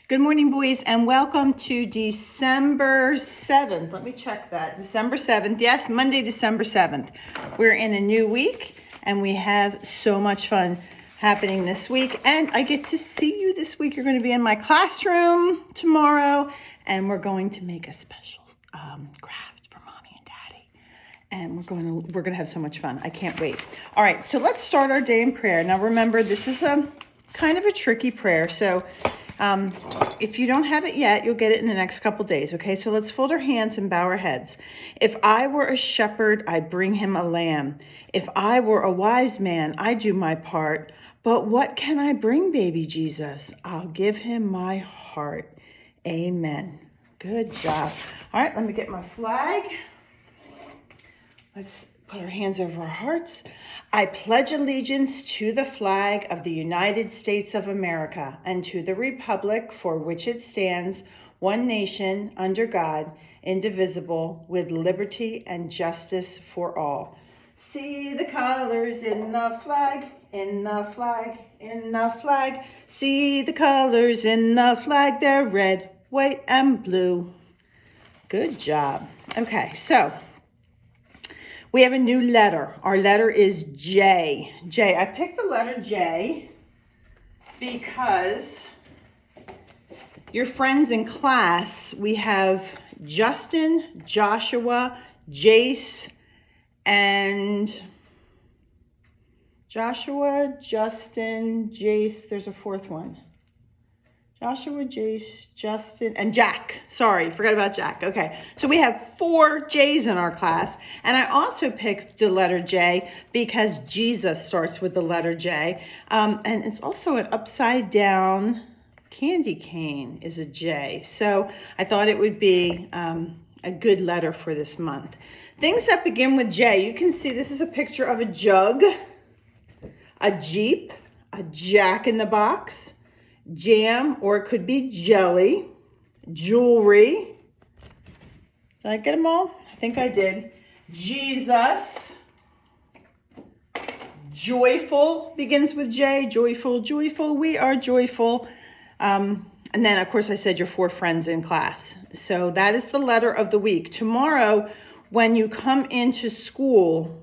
Good morning, boys, and welcome to December 7th. Let me check that. December 7th. Yes, Monday, December 7th. We're in a new week, and we have so much fun happening this week. And I get to see you this week. You're going to be in my classroom tomorrow, and we're going to make a special craft for Mommy and Daddy. And we're going to have so much fun. I can't wait. All right, so let's start our day in prayer. Now, remember, this is a kind of a tricky prayer, so if you don't have it yet, you'll get it in the next couple days, okay? So let's fold our hands and bow our heads. If I were a shepherd, I'd bring him a lamb. If I were a wise man, I'd do my part. But what can I bring, baby Jesus? I'll give him my heart. Amen. Good job. All right, let me get my flag. Let's put our hands over our hearts. I pledge allegiance to the flag of the United States of America and to the republic for which it stands, one nation, under God, indivisible, with liberty and justice for all. See the colors in the flag, in the flag, in the flag. See the colors in the flag, they're red, white, and blue. Good job. Okay, so we have a new letter. Our letter is J. J. I picked the letter J because your friends in class, we have Justin, Joshua, Jace, and Joshua, Justin, Jace. There's a fourth one. Joshua, Jace, Justin, and Jack. Sorry, forgot about Jack. Okay, so we have 4 J's in our class. And I also picked the letter J because Jesus starts with the letter J. And it's also an upside down candy cane is a J. So I thought it would be a good letter for this month. Things that begin with J. You can see this is a picture of a jug, a Jeep, a Jack in the Box, jam, or it could be jelly, jewelry. Did I get them all? I think I did. Jesus. Joyful begins with J. Joyful, joyful. We are joyful. And then, of course, I said your 4 friends in class. So that is the letter of the week. Tomorrow, when you come into school,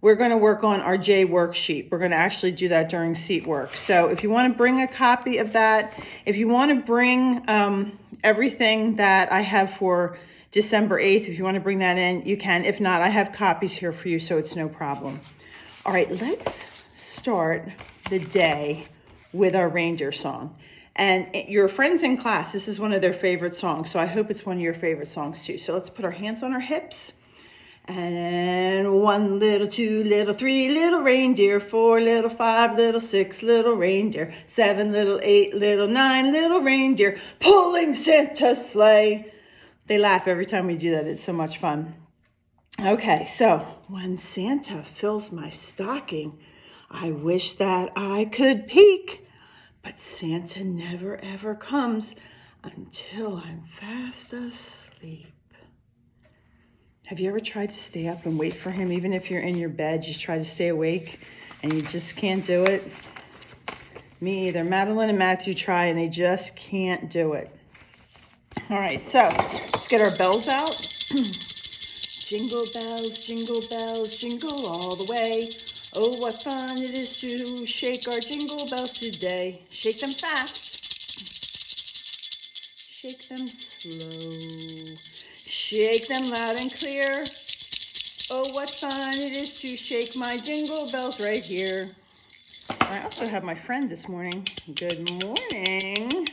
we're going to work on our J worksheet. We're going to actually do that during seat work. So if you want to bring a copy of that, if you want to bring everything that I have for December 8th, if you want to bring that in, you can. If not, I have copies here for you, so it's no problem. All right, let's start the day with our reindeer song. And your friends in class, this is one of their favorite songs, so I hope it's one of your favorite songs too. So let's put our hands on our hips. And 1 little, 2 little, 3 little reindeer, 4 little, 5 little, 6 little reindeer, 7 little, 8 little, 9 little reindeer, pulling Santa's sleigh. They laugh every time we do that. It's so much fun. Okay, so when Santa fills my stocking, I wish that I could peek, but Santa never ever comes until I'm fast asleep. Have you ever tried to stay up and wait for him? Even if you're in your bed, you try to stay awake and you just can't do it? Me either. Madeline and Matthew try and they just can't do it. All right, so let's get our bells out. Jingle bells, jingle all the way. Oh, what fun it is to shake our jingle bells today. Shake them fast. Shake them slow. Shake them loud and clear. Oh, what fun it is to shake my jingle bells right here. I also have my friend this morning. Good morning.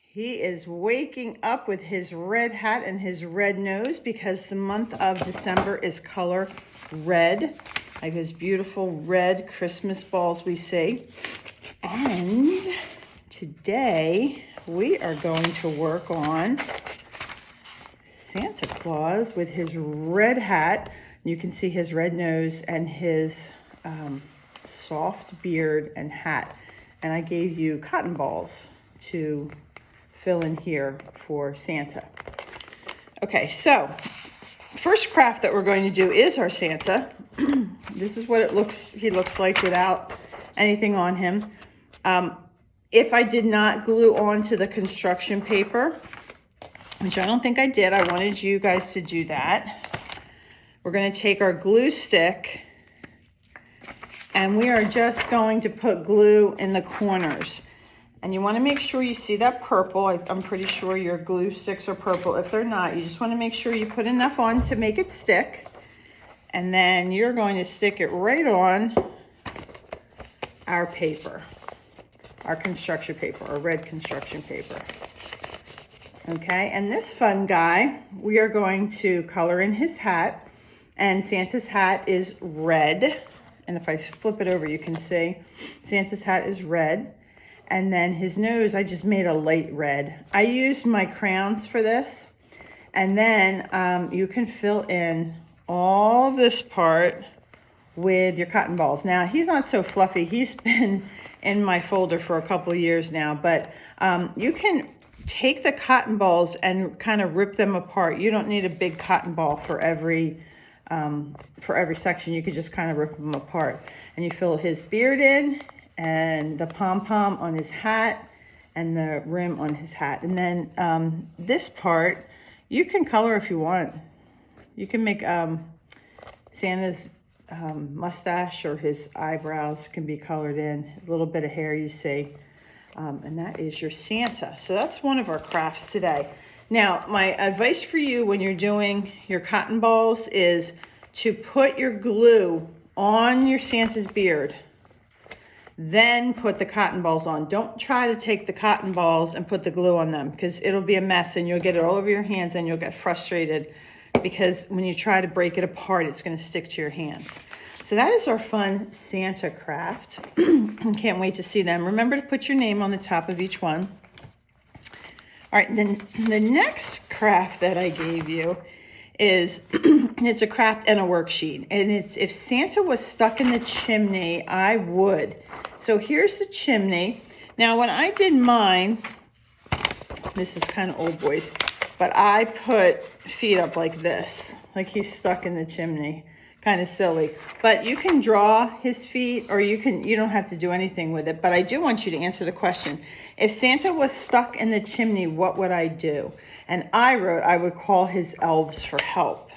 He is waking up with his red hat and his red nose because the month of December is color red. Like those beautiful red Christmas balls we see. And today we are going to work on Santa Claus with his red hat. You can see his red nose and his soft beard and hat. And I gave you cotton balls to fill in here for Santa. Okay, so first craft that we're going to do is our Santa. This is what he looks like without anything on him. if I did not glue onto the construction paper, which I don't think I did, I wanted you guys to do that. We're going to take our glue stick and we are just going to put glue in the corners. And you want to make sure you see that purple. I'm pretty sure your glue sticks are purple. If they're not, you just want to make sure you put enough on to make it stick. And then you're going to stick it right on our paper, our construction paper, our red construction paper. Okay, and this fun guy, we are going to color in his hat. And Santa's hat is red. And if I flip it over, you can see Santa's hat is red. And then his nose, I just made a light red. I used my crayons for this. And then you can fill in all this part with your cotton balls. Now, he's not so fluffy. He's been in my folder for a couple of years now. But you can take the cotton balls and kind of rip them apart. You don't need a big cotton ball for every section. You could just kind of rip them apart. And you fill his beard in and the pom-pom on his hat and the rim on his hat. And then this part, you can color if you want. You can make Santa's mustache or his eyebrows can be colored in. A little bit of hair you see. And that is your Santa. So that's one of our crafts today. Now, my advice for you when you're doing your cotton balls is to put your glue on your Santa's beard, then put the cotton balls on. Don't try to take the cotton balls and put the glue on them because it'll be a mess and you'll get it all over your hands and you'll get frustrated because when you try to break it apart, it's going to stick to your hands. So that is our fun Santa craft. Can't wait to see them. Remember to put your name on the top of each one. All right, then the next craft that I gave you is, it's a craft and a worksheet. And it's, if Santa was stuck in the chimney, I would. So here's the chimney. Now, when I did mine, this is kind of old boys, but I put feet up like this, like he's stuck in the chimney. Kind of silly, but you can draw his feet or you don't have to do anything with it. But I do want you to answer the question. If Santa was stuck in the chimney, what would I do? And I wrote, I would call his elves for help.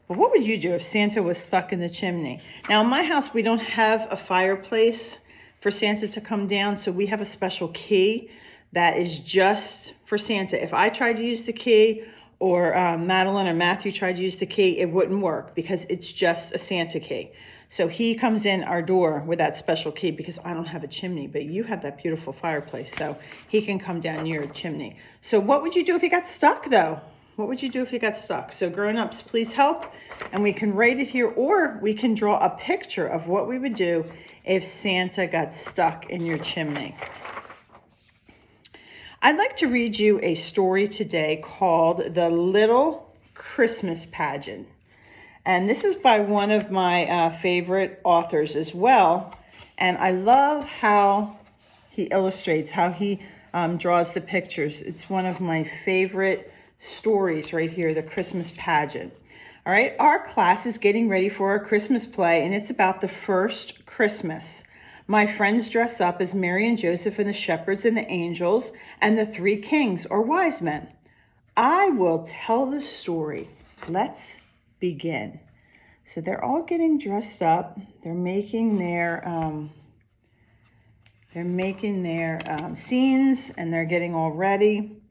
But what would you do if Santa was stuck in the chimney? Now in my house, we don't have a fireplace for Santa to come down. So we have a special key that is just for Santa. If I tried to use the key, or Madeline or Matthew tried to use the key, it wouldn't work because it's just a Santa key. So he comes in our door with that special key because I don't have a chimney, but you have that beautiful fireplace, so he can come down your chimney. So what would you do if he got stuck though? What would you do if he got stuck? So grown-ups, please help, and we can write it here, or we can draw a picture of what we would do if Santa got stuck in your chimney. I'd like to read you a story today called The Little Christmas Pageant. And this is by one of my favorite authors as well. And I love how he illustrates, how he draws the pictures. It's one of my favorite stories right here, The Christmas Pageant. All right, our class is getting ready for our Christmas play, and it's about the first Christmas. My friends dress up as Mary and Joseph and the shepherds and the angels and the three kings or wise men. I will tell the story. Let's begin. So they're all getting dressed up. They're making their scenes and they're getting all ready.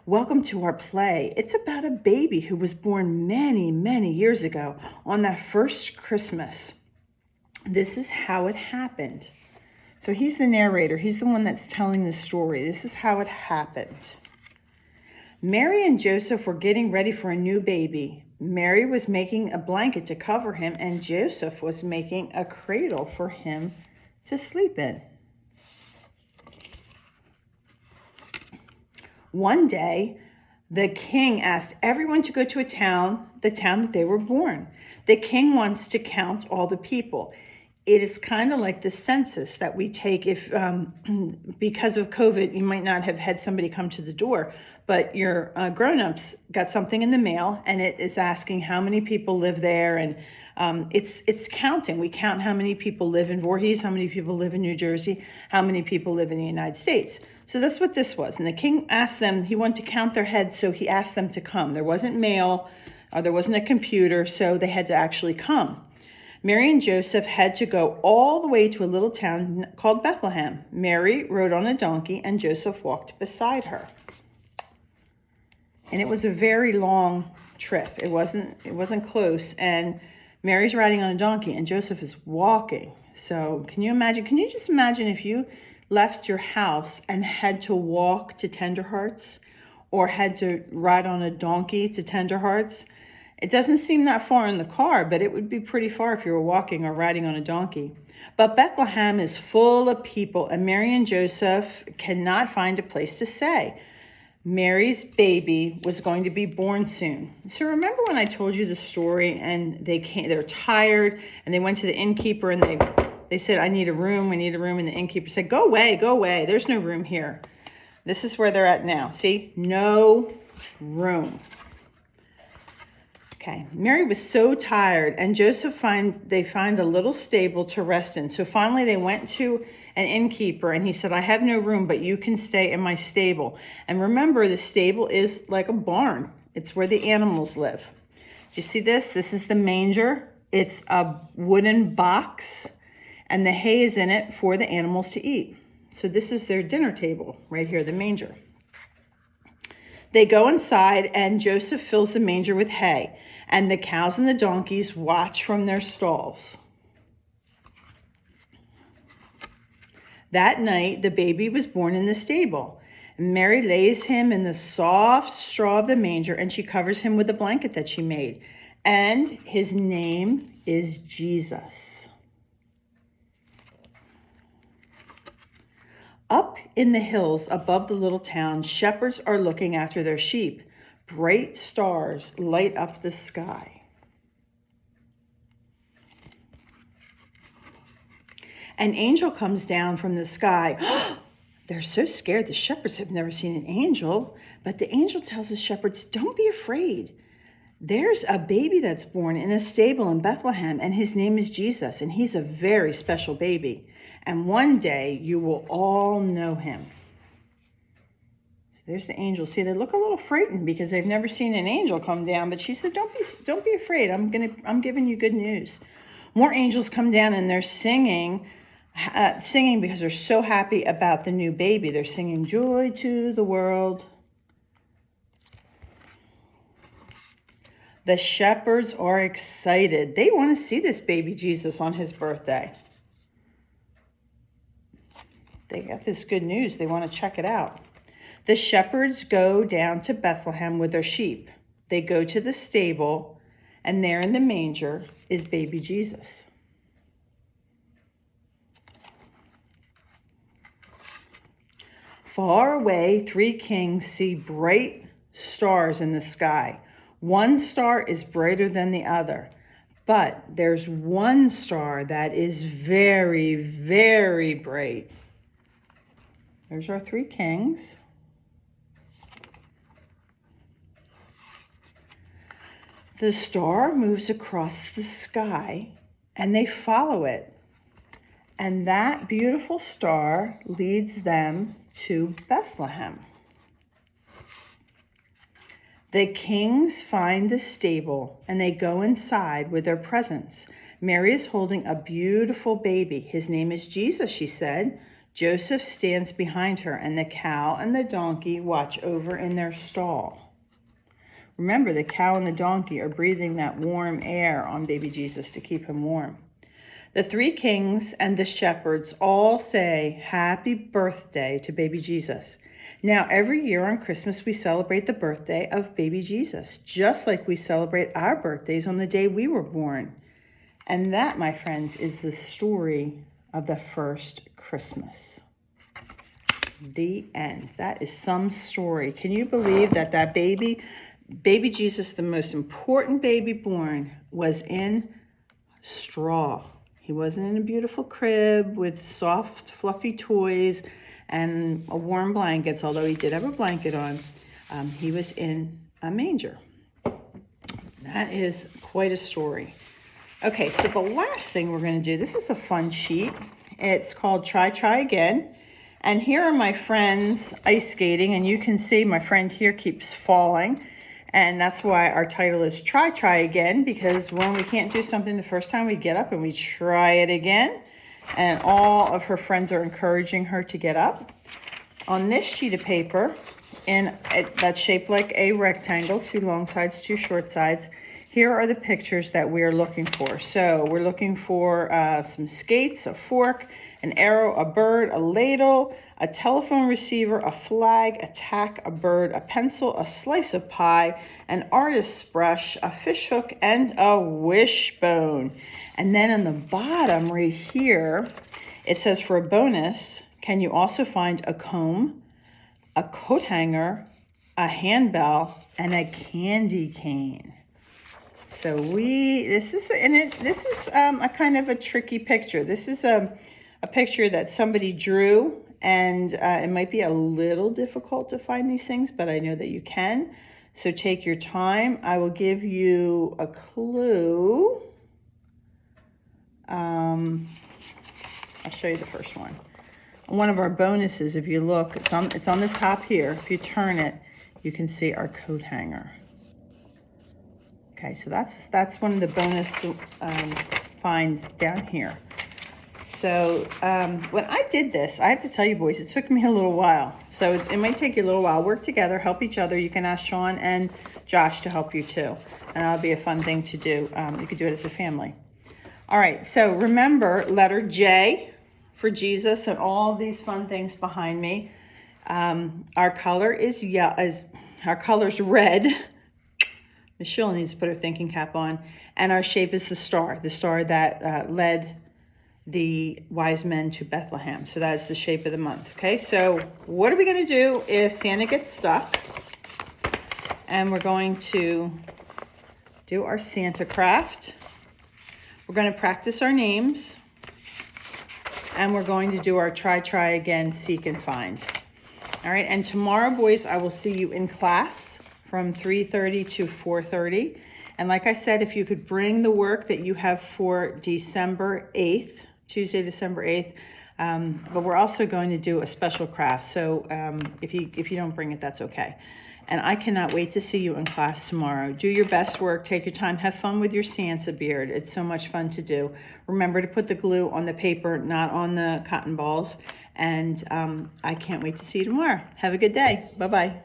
Welcome to our play. It's about a baby who was born many, many years ago on that first Christmas. This is how it happened. So he's the narrator. He's the one that's telling the story. This is how it happened. Mary and Joseph were getting ready for a new baby. Mary was making a blanket to cover him, and Joseph was making a cradle for him to sleep in. One day, the king asked everyone to go to the town that they were born. The king wants to count all the people. it is kind of like the census that we take if, because of COVID, you might not have had somebody come to the door, but your grown-ups got something in the mail and it is asking how many people live there. And it's counting. We count how many people live in Voorhees, how many people live in New Jersey, how many people live in the United States. So that's what this was. And the king asked them, he wanted to count their heads, so he asked them to come. There wasn't mail, there wasn't a computer, so they had to actually come. Mary and Joseph had to go all the way to a little town called Bethlehem. Mary rode on a donkey and Joseph walked beside her. And it was a very long trip. It wasn't close. And Mary's riding on a donkey and Joseph is walking. So can you just imagine if you left your house and had to walk to Tenderhearts or had to ride on a donkey to Tenderhearts? It doesn't seem that far in the car, but it would be pretty far if you were walking or riding on a donkey. But Bethlehem is full of people, and Mary and Joseph cannot find a place to stay. Mary's baby was going to be born soon. So remember when I told you the story and they're tired and they went to the innkeeper and they said, I need a room, we need a room. And the innkeeper said, go away, there's no room here. This is where they're at now. See, no room. Okay, Mary was so tired, and Joseph they find a little stable to rest in. So finally they went to an innkeeper, and he said, I have no room, but you can stay in my stable. And remember, the stable is like a barn. It's where the animals live. Do you see this? This is the manger. It's a wooden box, and the hay is in it for the animals to eat. So this is their dinner table right here, the manger. They go inside, and Joseph fills the manger with hay. And the cows and the donkeys watch from their stalls. That night, the baby was born in the stable. Mary lays him in the soft straw of the manger, and she covers him with a blanket that she made. And his name is Jesus. Up in the hills above the little town, shepherds are looking after their sheep. Bright stars light up the sky. An angel comes down from the sky. They're so scared. The shepherds have never seen an angel. But the angel tells the shepherds, don't be afraid. There's a baby that's born in a stable in Bethlehem, and his name is Jesus, and he's a very special baby. And one day you will all know him. There's the angel. See, they look a little frightened because they've never seen an angel come down. But she said, don't be afraid. I'm giving you good news. More angels come down and they're singing because they're so happy about the new baby. They're singing joy to the world. The shepherds are excited. They want to see this baby Jesus on his birthday. They got this good news. They want to check it out. The shepherds go down to Bethlehem with their sheep. They go to the stable, and there in the manger is baby Jesus. Far away, 3 kings see bright stars in the sky. One star is brighter than the other, but there's one star that is very, very bright. There's our 3 kings. The star moves across the sky, and they follow it. And that beautiful star leads them to Bethlehem. The kings find the stable, and they go inside with their presents. Mary is holding a beautiful baby. His name is Jesus, she said. Joseph stands behind her, and the cow and the donkey watch over in their stall. Remember, the cow and the donkey are breathing that warm air on baby Jesus to keep him warm. The 3 kings and the shepherds all say happy birthday to baby Jesus. Now, every year on Christmas, we celebrate the birthday of baby Jesus, just like we celebrate our birthdays on the day we were born. And that, my friends, is the story of the first Christmas. The end. That is some story. Can you believe that baby Jesus, the most important baby born, was in straw? He wasn't in a beautiful crib with soft, fluffy toys and warm blankets, although he did have a blanket on. He was in a manger. That is quite a story. Okay, so the last thing we're going to do, this is a fun sheet. It's called Try Again. And here are my friends ice skating, and you can see my friend here keeps falling. And that's why our title is Try Again, because when we can't do something the first time, we get up and we try it again. And all of her friends are encouraging her to get up. On this sheet of paper, that's shaped like a rectangle, 2 long sides, 2 short sides, here are the pictures that we're looking for. So we're looking for some skates, a fork, an arrow, a bird, a ladle, a telephone receiver, a flag, a tack, a bird, a pencil, a slice of pie, an artist's brush, a fish hook, and a wishbone. And then on the bottom right here, it says for a bonus, can you also find a comb, a coat hanger, a handbell, and a candy cane? So this is a kind of a tricky picture. This is a picture that somebody drew, and it might be a little difficult to find these things, but I know that you can. So take your time. I will give you a clue. I'll show you the first one. One of our bonuses, if you look, it's on the top here. If you turn it, you can see our coat hanger. Okay, so that's one of the bonus finds down here. So when I did this, I have to tell you boys, it took me a little while. So it might take you a little while. Work together, help each other. You can ask Sean and Josh to help you too. And that'll be a fun thing to do. You could do it as a family. All right, so remember letter J for Jesus and all these fun things behind me. Our color is our color's red. Michelle needs to put her thinking cap on. And our shape is the star that led the wise men to Bethlehem. So that's the shape of the month. Okay, so what are we going to do if Santa gets stuck? And we're going to do our Santa craft. We're going to practice our names. And we're going to do our try again, seek and find. All right, and tomorrow, boys, I will see you in class from 3:30 to 4:30. And like I said, if you could bring the work that you have for December 8th, Tuesday, December 8th, but we're also going to do a special craft. So if you don't bring it, that's okay. And I cannot wait to see you in class tomorrow. Do your best work, take your time, have fun with your Santa beard. It's so much fun to do. Remember to put the glue on the paper, not on the cotton balls. And I can't wait to see you tomorrow. Have a good day. Bye-bye.